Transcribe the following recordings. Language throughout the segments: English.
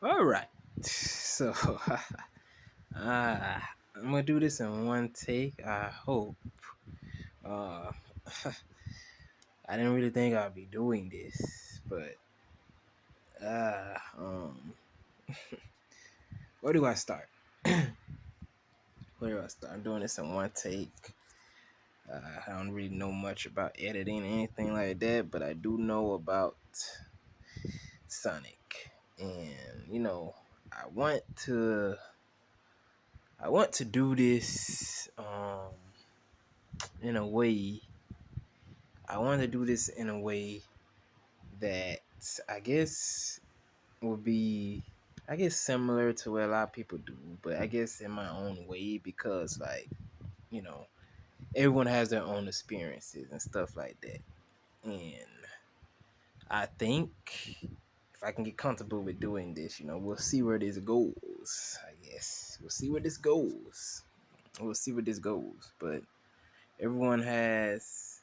All right. So, I'm gonna do this in one take. I hope. Uh, I didn't really think I'd be doing this, but uh, um, where do I start? Where do I start? I'm doing this in one take. I don't really know much about editing or anything like that, but I do know about Sonic, and I want to. I want to do this in a way. I want to do this in a way that I guess would be, I guess, similar to what a lot of people do, but I guess in my own way because, like, you know, everyone has their own experiences and stuff like that. And I think if I can get comfortable with doing this, we'll see where this goes. I guess we'll see where this goes. We'll see where this goes. But everyone has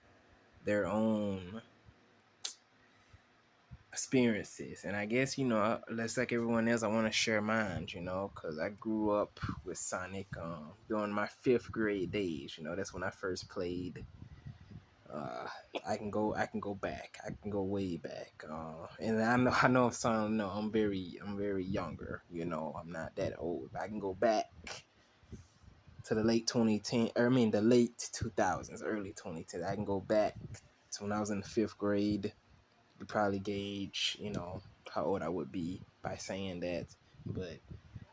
their own experiences, and I guess let's like everyone else. I want to share mine, because I grew up with Sonic during my fifth grade days. That's when I first played. Uh, I can go back. I can go way back. And I know some. No, I'm very younger. I'm not that old. I can go back to the late 2010. Or I mean, the late 2000s, early 2010s. I can go back to when I was in the fifth grade. You probably gauge, how old I would be by saying that. But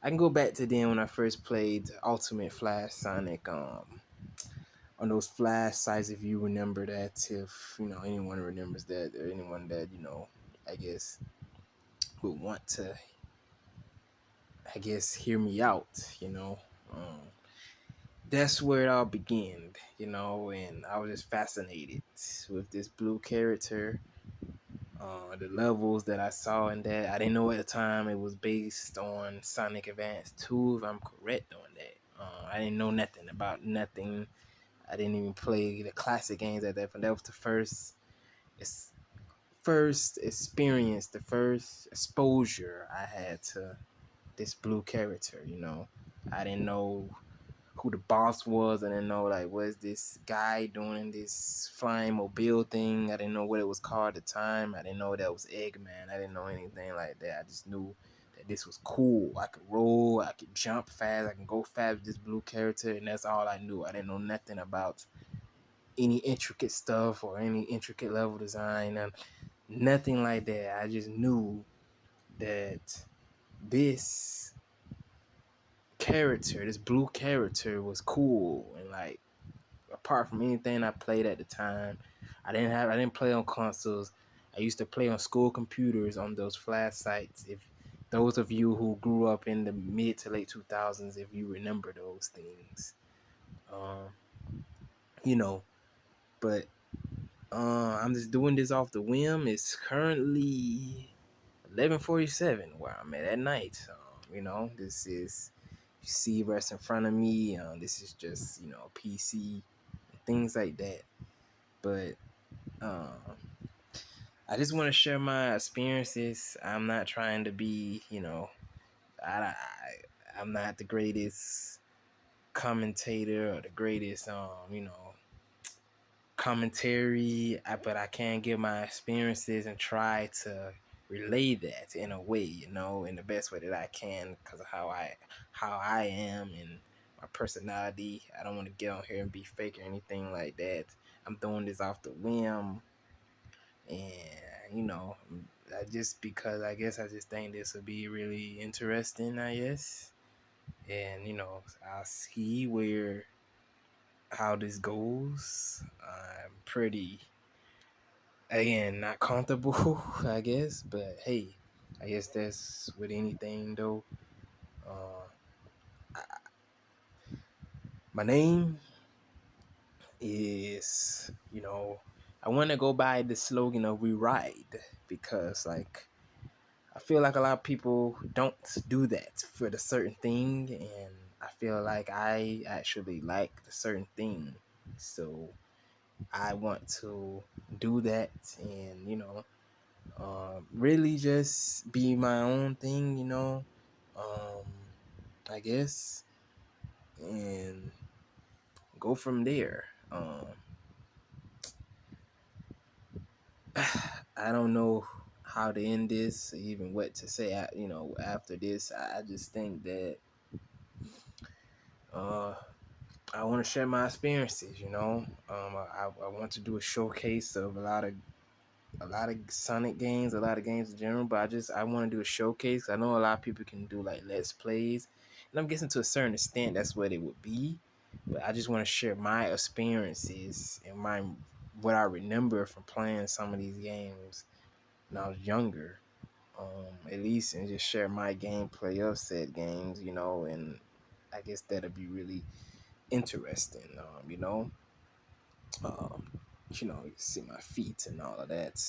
I can go back to then when I first played Ultimate Flash Sonic. On those flash sites, if you remember that, if anyone remembers that, or anyone that I guess would want to, I guess, hear me out. Um, that's where it all began. And I was just fascinated with this blue character. The levels that I saw in that, I didn't know at the time it was based on Sonic Advance 2, if I'm correct on that. I didn't know nothing about nothing. I didn't even play the classic games at that point. That was the first experience, the first exposure I had to this blue character. I didn't know who the boss was. I didn't know, like, what's this guy doing this flying mobile thing. I didn't know what it was called at the time. I didn't know that was Eggman. I didn't know anything like that. I just knew that this was cool. I could roll, I could jump fast, I can go fast with this blue character, and that's all I knew. I didn't know nothing about any intricate stuff or any intricate level design and nothing like that. I just knew that this character, this blue character, was cool. And, like, apart from anything I played at the time, I didn't play on consoles. I used to play on school computers on those flash sites. If those of you who grew up in the mid to late 2000s, if you remember those things, um, you know. But I'm just doing this off the whim. It's currently 11:47 where I'm at night. This is, you see what's in front of me. This is just PC and things like that. But um, I just want to share my experiences. I'm not trying to be, I'm not the greatest commentator or the greatest, commentary, but I can give my experiences and try to relay that in a way, in the best way that I can, because of how I am and my personality. I don't want to get on here and be fake or anything like that. I'm doing this off the whim, and just because I guess I just think this will be really interesting, I guess. And I'll see where how this goes. I'm pretty, again, not comfortable, I guess, but hey, I guess that's with anything though. Uh, my name is, I want to go by the slogan of "We Ride" because, like, I feel like a lot of people don't do that for the certain thing, and I feel like I actually like the certain thing, so I want to do that, and Really just be my own thing, I guess, and go from there. I don't know how to end this, even what to say. After this, I just think that uh, I want to share my experiences. I want to do a showcase of a lot of Sonic games, a lot of games in general. But I want to do a showcase. I know a lot of people can do like let's plays, and I'm guessing to a certain extent that's what it would be. But I just want to share my experiences and what I remember from playing some of these games when I was younger. At least, and just share my gameplay of said games, and I guess that'd be really interesting. Um, you see my feet and all of that.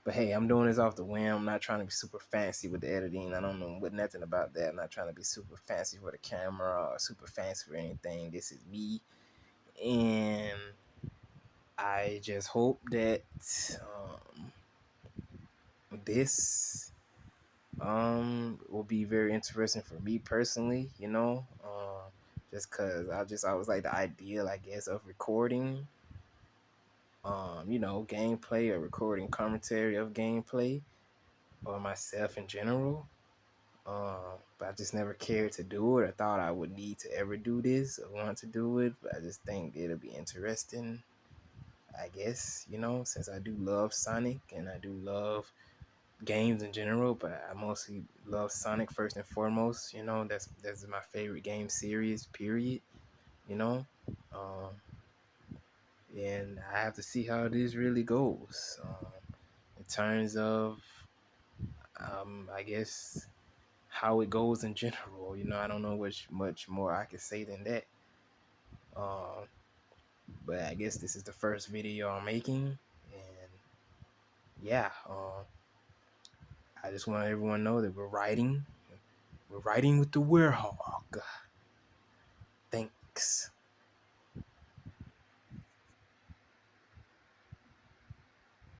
But hey, I'm doing this off the whim. I'm not trying to be super fancy with the editing. I don't know what nothing about that. I'm not trying to be super fancy for the camera or super fancy for anything. This is me, and I just hope that this will be very interesting for me personally. Just cause I always like the ideal, I guess, of recording gameplay or recording commentary of gameplay or myself in general. But I just never cared to do it. I thought I would need to ever do this or want to do it, but I just think it'll be interesting. I guess, since I do love Sonic and I do love games in general, but I mostly love Sonic first and foremost. That's my favorite game series, period. You know, um, and I have to see how this really goes in terms of, I guess, how it goes in general. I don't know much more I can say than that. Um, but I guess this is the first video I'm making, and yeah, I just want everyone to know that we're riding with the Werehog. Thanks.